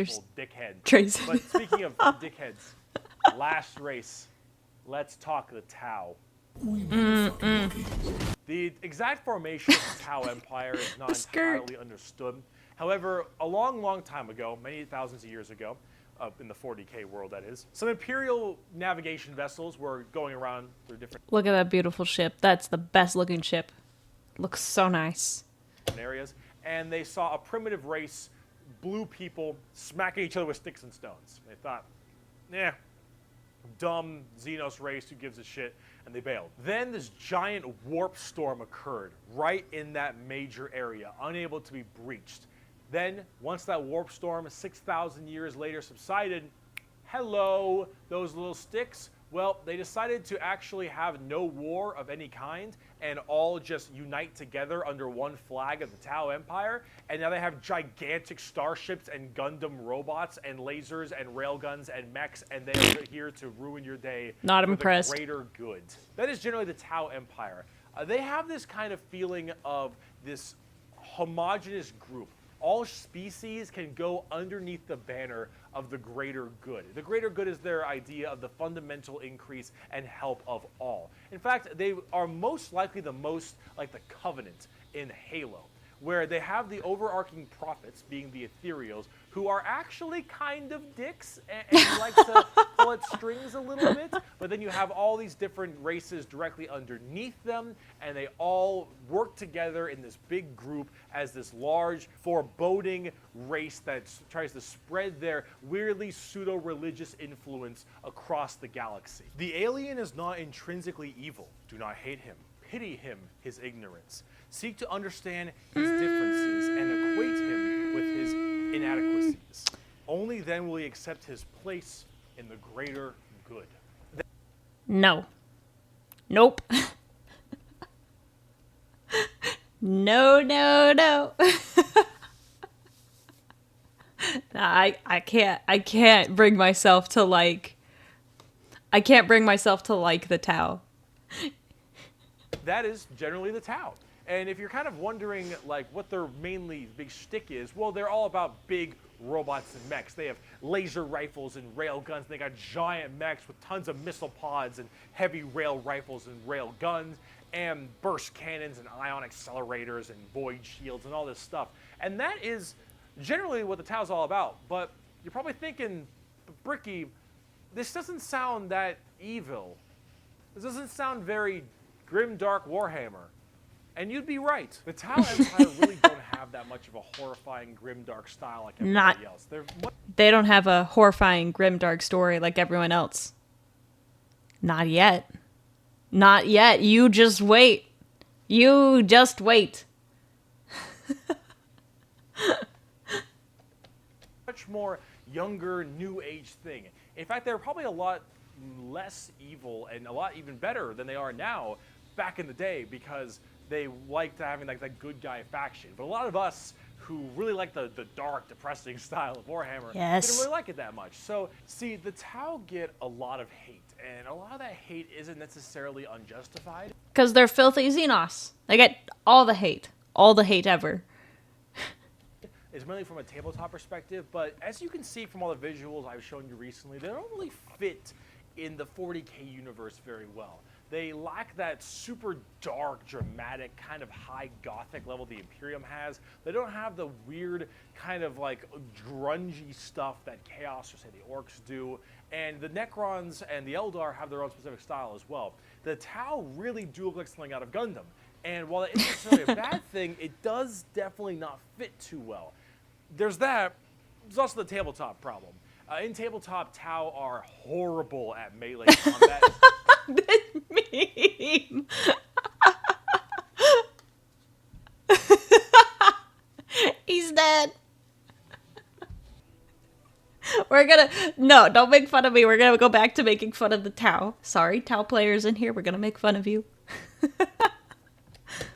There's dickhead. Trace. But speaking of dickheads, last race, let's talk the Tau. The exact formation of the Tau Empire is not entirely understood. However, a long time ago, many thousands of years ago, in the 40K world that is, some Imperial navigation vessels were going around through different Look at that beautiful ship. That's the best looking ship. Looks so nice. areas, and they saw a primitive race, blue people, smacking each other with sticks and stones. They thought, dumb Xenos race, who gives a shit, and they bailed. Then this giant warp storm occurred right in that major area, unable to be breached. Then, once that warp storm 6,000 years later subsided, hello, those little sticks. Well, they decided to actually have no war of any kind and all just unite together under one flag of the Tau Empire. And now they have gigantic starships and Gundam robots and lasers and railguns and mechs, and they are here to ruin your day. Not for impressed. The greater good. That is generally the Tau Empire. They have this kind of feeling of this homogenous group. All species can go underneath the banner of the greater good. The greater good is their idea of the fundamental increase and help of all. In fact, they are most likely the most like the Covenant in Halo, where they have the overarching prophets, being the ethereals, who are actually kind of dicks and like to pull at strings a little bit, but then you have all these different races directly underneath them, and they all work together in this big group as this large, foreboding race that tries to spread their weirdly pseudo-religious influence across the galaxy. The alien is not intrinsically evil. Do not hate him. Pity him, his ignorance. Seek to understand his differences and equate him with his inadequacies. Only then will he accept his place in the greater good. No. Nope. No. I can't bring myself to like the Tau. That is generally the Tau. And if you're kind of wondering like what their mainly big shtick is, well, they're all about big robots and mechs. They have laser rifles and rail guns. They got giant mechs with tons of missile pods and heavy rail rifles and rail guns and burst cannons and ion accelerators and void shields and all this stuff. And that is generally what the Tau's all about. But you're probably thinking, Bricky, this doesn't sound that evil. This doesn't sound very grim, dark Warhammer. And you'd be right. The Tau Empire really don't have that much of a horrifying, grim, dark style like everybody else. They don't have a horrifying, grim, dark story like everyone else. Not yet. Not yet. You just wait. You just wait. Much more younger, new age thing. In fact, they're probably a lot less evil and a lot even better than they are now back in the day, because they liked having like that good guy faction. But a lot of us who really like the dark, depressing style of Warhammer didn't really like it that much. So, see, the Tau get a lot of hate, and a lot of that hate isn't necessarily unjustified. Because they're filthy Xenos. They get all the hate ever. It's mainly from a tabletop perspective, but as you can see from all the visuals I've shown you recently, they don't really fit in the 40K universe very well. They lack that super dark, dramatic, kind of high gothic level the Imperium has. They don't have the weird kind of like grungy stuff that Chaos or say the Orcs do. And the Necrons and the Eldar have their own specific style as well. The Tau really do look like something out of Gundam. And while it isn't necessarily a bad thing, it does definitely not fit too well. There's that. There's also the tabletop problem. In tabletop, Tau are horrible at melee combat. This meme. He's dead. No, don't make fun of me. We're gonna go back to making fun of the Tau. Sorry, Tau players in here. We're gonna make fun of you.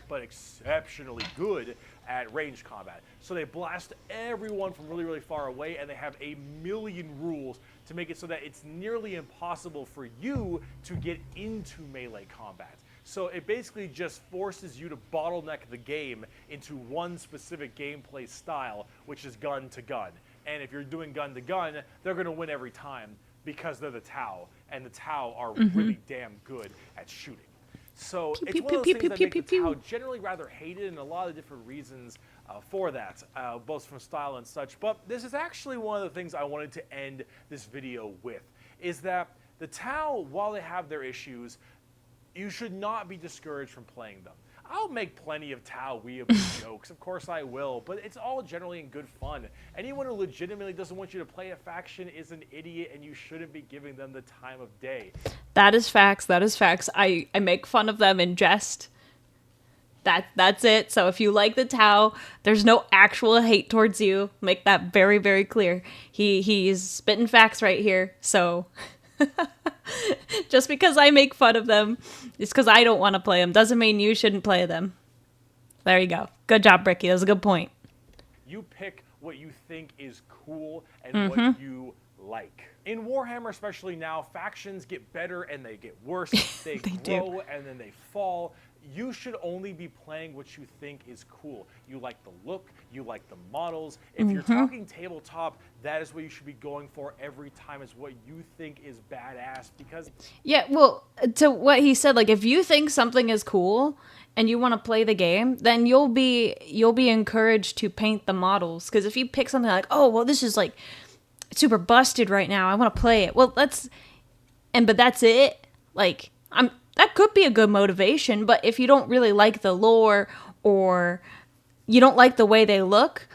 But exceptionally good at range combat. So they blast everyone from really, really far away, and they have a million rules to make it so that it's nearly impossible for you to get into melee combat. So it basically just forces you to bottleneck the game into one specific gameplay style, which is gun to gun. And if you're doing gun to gun, they're going to win every time because they're the Tau, and the Tau are really damn good at shooting. So it's one of those things that make the Tau generally rather hated, and a lot of different reasons for that, both from style and such. But this is actually one of the things I wanted to end this video with, is that the Tau, while they have their issues, you should not be discouraged from playing them. I'll make plenty of Tau weeaboo jokes, of course I will, but it's all generally in good fun. Anyone who legitimately doesn't want you to play a faction is an idiot, and you shouldn't be giving them the time of day. That is facts, that is facts. I make fun of them in jest. That's it. So if you like the Tau, there's no actual hate towards you. Make that very, very clear. He's spitting facts right here, so... Just because I make fun of them, it's because I don't want to play them. Doesn't mean you shouldn't play them. There you go. Good job, Bricky. That was a good point. You pick what you think is cool and what you like. In Warhammer, especially now, factions get better and they get worse. They grow and then they fall. You should only be playing what you think is cool. You like the look, you like the models. If you're talking tabletop, that is what you should be going for every time, is what you think is badass, because... Yeah, well, to what he said, like, if you think something is cool and you want to play the game, then you'll be encouraged to paint the models. Because if you pick something like, oh, well, this is, like, super busted right now, I want to play it. Well, but that's it. Like, that could be a good motivation, but if you don't really like the lore or you don't like the way they look,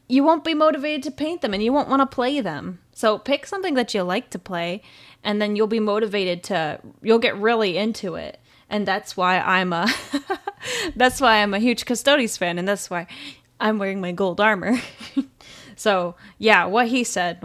you won't be motivated to paint them and you won't want to play them. So pick something that you like to play, and then you'll be motivated you'll get really into it. And that's why I'm a huge Custodes fan, and that's why I'm wearing my gold armor. So yeah, what he said.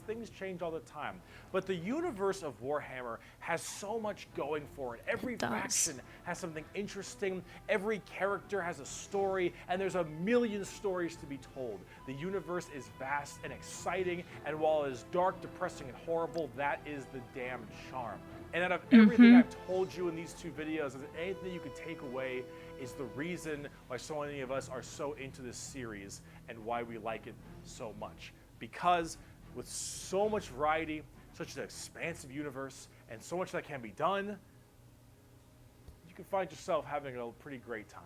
Things change all the time. But the universe of Warhammer has so much going for it. Every faction has something interesting. Every character has a story, and there's a million stories to be told. The universe is vast and exciting, and while it is dark, depressing, and horrible, that is the damn charm. And out of everything I've told you in these two videos, if anything you can take away is the reason why so many of us are so into this series and why we like it so much. Because with so much variety, such an expansive universe, and so much that can be done, you can find yourself having a pretty great time.